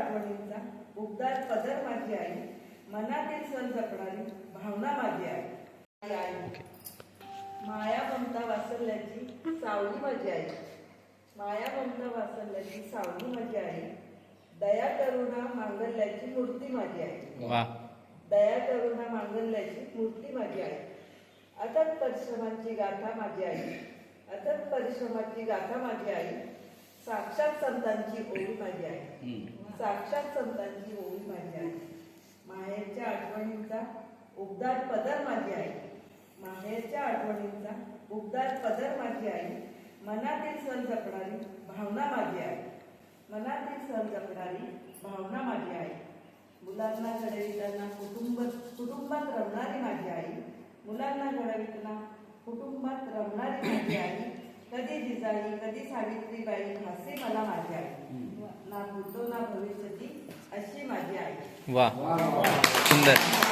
आठवणींचा उबदार पदर माझी आई, मनातील सण जपणारी भावना माझी आई. आई माया ममता वासरल्याची सावली माझी आई, माया ममता वासरल्याची सावली माझी आई, दया करुणा मांगल्याची मूर्ती माझी आई, दया करुणा मांगल्याची मूर्ती माझी आई. अथक परिश्रमांची गाथा माझी आई, अथक परिश्रमाची गाथा माझी आई, साक्षात संतांची ओळी माझी आई, साक्षात संतांची ओळी माझी आई. माहेरच्या आठवणींचा उबदार पदर माझी आई, माहेरच्या आठवणींचा उबदार पदर माझी आई, मनातील सण जपणारी भावना माझी आई, मनातील सण जपणारी भावना माझी आई. मुलांना घडविताना कुटुंबात रमणारी माझी आई, मुलांना घडविताना कुटुंबात रमणारी माझी आई. कधी जिजाई कधी सावित्रीबाई भासे मला माझी आई, ना भूतो ना भविष्यती अशी माझी आई. वाह, सुंदर.